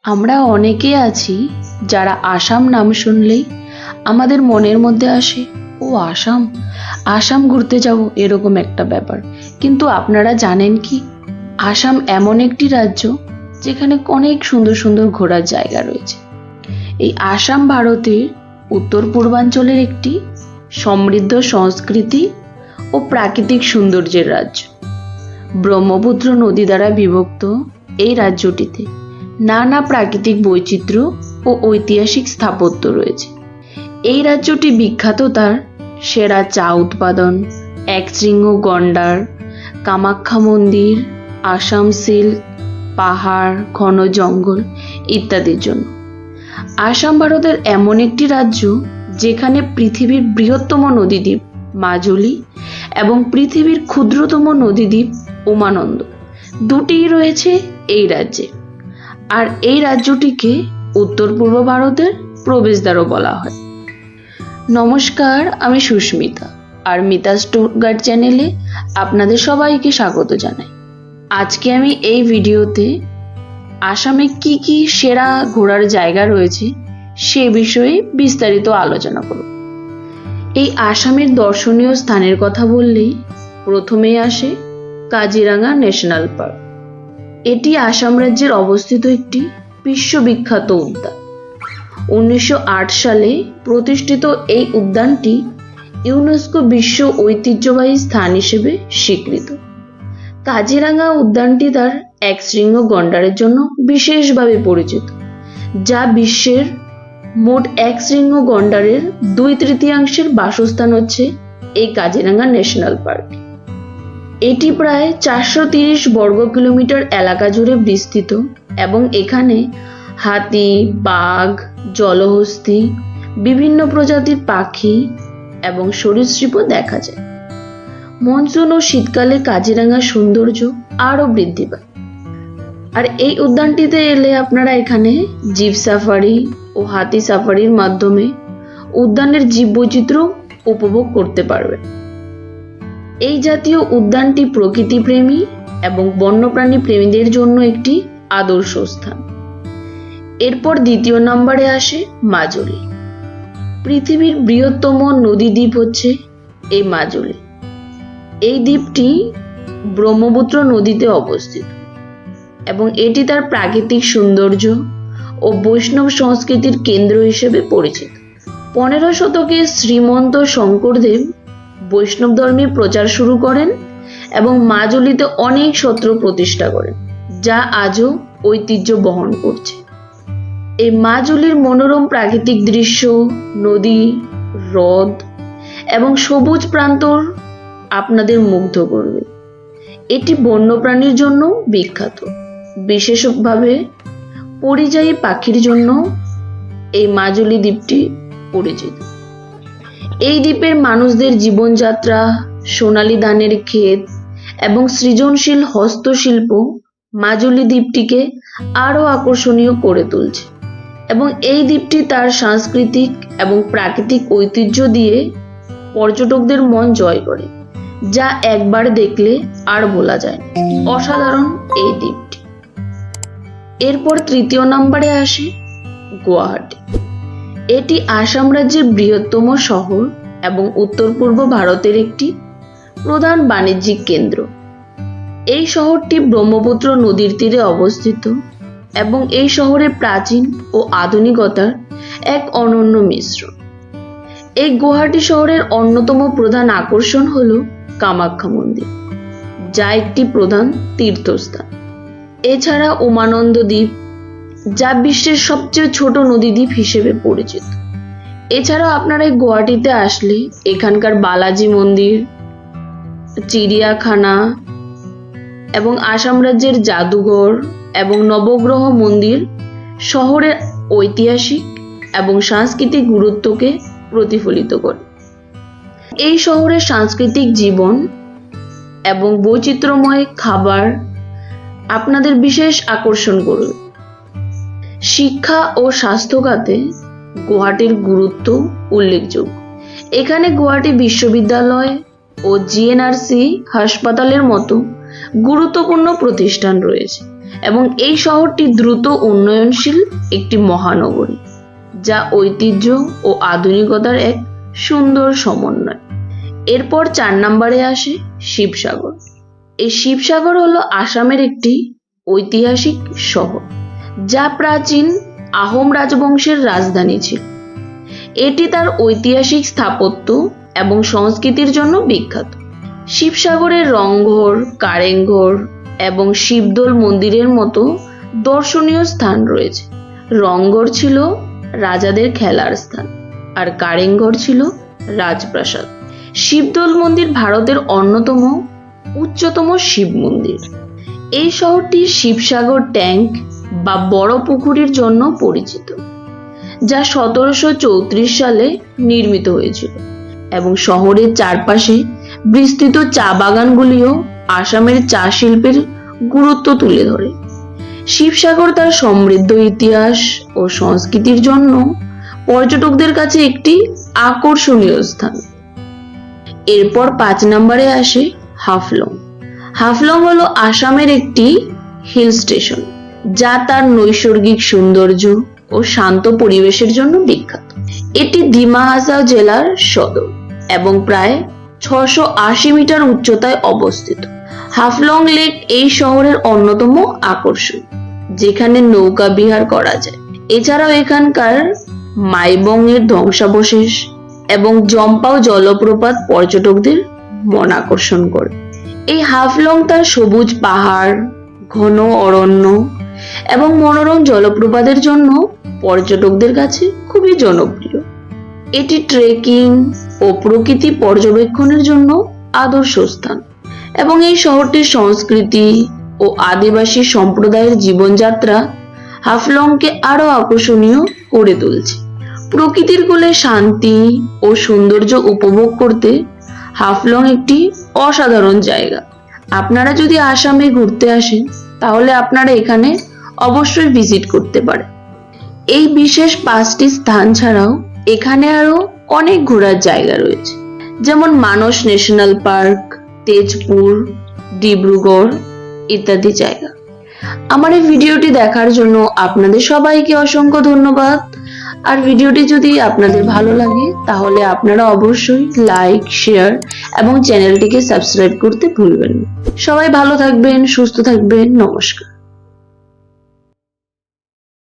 আমরা অনেকে আছি যারা আসাম নাম শুনলেই আমাদের মনের মধ্যে আসে, ও আসাম, আসাম ঘুরতে যাব, এরকম একটা ব্যাপার। কিন্তু আপনারা জানেন কি, আসাম এমন একটি রাজ্য যেখানে অনেক সুন্দর সুন্দর ঘোরার জায়গা রয়েছে। এই আসাম ভারতের উত্তর পূর্বাঞ্চলের একটি সমৃদ্ধ সংস্কৃতি ও প্রাকৃতিক সৌন্দর্যের রাজ্য। ব্রহ্মপুত্র নদী দ্বারা বিভক্ত এই রাজ্যটিতে নানা প্রাকৃতিক বৈচিত্র্য ও ঐতিহাসিক স্থাপত্য রয়েছে। এই রাজ্যটি বিখ্যাত তার সেরা চা উৎপাদন, একশৃঙ্গ গন্ডার, কামাখ্যা মন্দির, আসাম সিল্ক, পাহাড়, ঘন জঙ্গল ইত্যাদির জন্য। আসাম ভারতের এমন একটি রাজ্য যেখানে পৃথিবীর বৃহত্তম নদীদ্বীপ মাজুলি এবং পৃথিবীর ক্ষুদ্রতম নদীদ্বীপ উমানন্দ দুটিই রয়েছে এই রাজ্যে। আর এই রাজ্যটিকে উত্তর পূর্ব ভারতের প্রবেশদ্বারও বলা হয়। নমস্কার, আমি সুস্মিতা, আর মিতাস ট্যুর গাইড চ্যানেলে আপনাদের সবাইকে স্বাগত জানাই। আজকে আমি এই ভিডিওতে আসামে কি কি সেরা ঘোরার জায়গা রয়েছে সে বিষয়ে বিস্তারিত আলোচনা করব। এই আসামের দর্শনীয় স্থানের কথা বললেই প্রথমেই আসে কাজিরাঙা ন্যাশনাল পার্ক। এটি আসাম রাজ্যের অবস্থিত একটি বিশ্ববিখ্যাত উদ্যান। 1908 সালে প্রতিষ্ঠিত এই উদ্যানটি ইউনেস্কো বিশ্ব ঐতিহ্যবাহী স্থান হিসেবে স্বীকৃত। কাজিরাঙা উদ্যানটি তার একশৃঙ্গ গন্ডারের জন্য বিশেষভাবে পরিচিত, যা বিশ্বের মোট একশৃঙ্গ গন্ডারের 2/3 বাসস্থান হচ্ছে এই কাজিরাঙা ন্যাশনাল পার্ক। এটি প্রায় 430 বর্গ কিলোমিটার এলাকা জুড়ে বিস্তৃত এবং এখানে হাতি, বাঘ, জলহস্তী, বিভিন্ন প্রজাতির পাখি এবং সরীসৃপও দেখা যায়। মনসুন ও শীতকালে কাজিরাঙার সৌন্দর্য আরও বৃদ্ধি পায়। আর এই উদ্যানটিতে এলে আপনারা এখানে জিপ সাফারি ও হাতি সাফারির মাধ্যমে উদ্যানের জীববৈচিত্র্য উপভোগ করতে পারবেন। এই জাতীয় উদ্যানটি প্রকৃতিপ্রেমী এবং বন্যপ্রাণী প্রেমীদের জন্য একটি আদর্শ স্থান। এরপর দ্বিতীয় নম্বরে আসে মাজুলি। পৃথিবীর বৃহত্তম নদী দ্বীপ হচ্ছে এই মাজুলি। এই দ্বীপটি ব্রহ্মপুত্র নদীতে অবস্থিত এবং এটি তার প্রাকৃতিক সৌন্দর্য ও বৈষ্ণব সংস্কৃতির কেন্দ্র হিসেবে পরিচিত। 15 শতকে শ্রীমন্ত শঙ্করদেব বৈষ্ণব ধর্মের প্রচার শুরু করেন এবং মাজুলিতে অনেক সত্র প্রতিষ্ঠা করেন, যা আজও ঐতিহ্য বহন করছে। এই মাজুলির মনোরম প্রাকৃতিক দৃশ্য, নদী, হ্রদ এবং সবুজ প্রান্তর আপনাদের মুগ্ধ করবে। এটি বন্যপ্রাণীর জন্য বিখ্যাত, বিশেষভাবে পরিযায়ী পাখির জন্য এই মাজুলি দ্বীপটি পরিচিত। এই দ্বীপের মানুষদের জীবনযাত্রা, সোনালী ধানের ক্ষেত এবং সৃজনশীল হস্তশিল্প মাজুলি দ্বীপটিকে আরও আকর্ষণীয় করে তুলছে এবং এই দ্বীপটি তার সাংস্কৃতিক এবং প্রাকৃতিক ঐতিহ্য দিয়ে পর্যটকদের মন জয় করে, যা একবার দেখলে আর ভোলা যায় না। অসাধারণ এই দ্বীপটি। এরপর তৃতীয় নম্বরে আসে গুয়াহাটি। এটি আসাম রাজ্যের বৃহত্তম শহর এবং উত্তর পূর্ব ভারতের একটি প্রধান বাণিজ্যিক কেন্দ্র। এই শহরটি ব্রহ্মপুত্র নদীর তীরে অবস্থিত এবং এই শহরে প্রাচীন ও আধুনিকতার এক অনন্য মিশ্রণ। এই গুয়াহাটি শহরের অন্যতম প্রধান আকর্ষণ হল কামাখ্যা মন্দির, যা একটি প্রধান তীর্থস্থান। এছাড়া উমানন্দ দ্বীপ, যা বিশ্বের সবচেয়ে ছোট নদীদ্বীপ হিসেবে পরিচিত। এছাড়াও আপনারা এই গুয়াহাটিতে আসলে এখানকার বালাজি মন্দির, চিড়িয়াখানা এবং আসাম রাজ্যের জাদুঘর এবং নবগ্রহ মন্দির শহরের ঐতিহাসিক এবং সাংস্কৃতিক গুরুত্বকে প্রতিফলিত করে। এই শহরের সাংস্কৃতিক জীবন এবং বৈচিত্র্যময় খাবার আপনাদের বিশেষ আকর্ষণ করবে। শিক্ষা ও স্বাস্থ্য খাতে গুয়াহাটির গুরুত্ব উল্লেখযোগ্য। এখানে গুয়াহাটি বিশ্ববিদ্যালয় ও জিএনআরসি হাসপাতালের মতো গুরুত্বপূর্ণ প্রতিষ্ঠান রয়েছে এবং এই শহরটি দ্রুত উন্নয়নশীল একটি মহানগরী, যা ঐতিহ্য ও আধুনিকতার এক সুন্দর সমন্বয়। এরপর 4 নম্বরে আসে শিবসাগর। এই শিবসাগর হলো আসামের একটি ঐতিহাসিক শহর, যা প্রাচীন আহোম রাজবংশের রাজধানী ছিল। এটি তার ঐতিহাসিক স্থাপত্য এবং সংস্কৃতির জন্য বিখ্যাত। শিবসাগরের রংঘর, কারেংঘর এবং শিবদোল মন্দিরের মতো দর্শনীয় স্থান রয়েছে। রংঘর ছিল রাজাদের খেলার স্থান, আর কারেংঘর ছিল রাজপ্রাসাদ। শিবদোল মন্দির ভারতের অন্যতম উচ্চতম শিব মন্দির। এই শহরটি শিবসাগর ট্যাঙ্ক বা বড় পুকুরির জন্য পরিচিত, যা 1734 সালে নির্মিত হয়েছিল এবং শহরের চারপাশে বিস্তৃত চা বাগানগুলিও আসামের চা শিল্পের গুরুত্ব তুলে ধরে। শিবসাগর তার সমৃদ্ধ ইতিহাস ও সংস্কৃতির জন্য পর্যটকদের কাছে একটি আকর্ষণীয় স্থান। এরপর 5 নম্বরে আসে হাফলং। হাফলং হলো আসামের একটি হিল স্টেশন, যা তার নৈসর্গিক সৌন্দর্য ও শান্ত পরিবেশের জন্য বিখ্যাত। এটি ডিমা হাসাও জেলার সদর এবং প্রায় 680 মিটার উচ্চতায় অবস্থিত। হাফলং লেক এই শহরের অন্যতম আকর্ষণ, যেখানে নৌকা বিহার করা যায়। এছাড়াও এখানকার মাইবং এর ধ্বংসাবশেষ এবং জম্পাও জলপ্রপাত পর্যটকদের মন আকর্ষণ করে। এই হাফলং তার সবুজ পাহাড়, ঘন অরণ্য এবং মনোরম জলপ্রপাতের জন্য পর্যটকদের কাছে খুবই জনপ্রিয়। এটি ট্রেকিং ও প্রকৃতি পর্যবেক্ষণের জন্য আদর্শ স্থান এবং এই শহরটির সংস্কৃতি ও আদিবাসী সম্প্রদায়ের জীবনযাত্রা হাফলংকে আরো আকর্ষণীয় করে তুলছে। প্রকৃতির কোলে শান্তি ও সৌন্দর্য উপভোগ করতে হাফলং একটি অসাধারণ জায়গা। আপনারা যদি আসামে ঘুরতে আসেন, তাহলে আপনারা এখানে অবশ্যই ভিজিট করতে পারেন। এই বিশেষ 5টি স্থান ছাড়াও এখানে আরো অনেক ঘোরার জায়গা রয়েছে, যেমন মানস ন্যাশনাল পার্ক, তেজপুর, ডিব্রুগড় ইত্যাদি জায়গা। আমার এই ভিডিওটি দেখার জন্য আপনাদের সবাইকে অসংখ্য ধন্যবাদ। আর ভিডিওটি যদি আপনাদের ভালো লাগে, তাহলে আপনারা অবশ্যই লাইক, শেয়ার এবং চ্যানেলটিকে সাবস্ক্রাইব করতে ভুলবেন না। সবাই ভালো থাকবেন, সুস্থ থাকবেন। নমস্কার।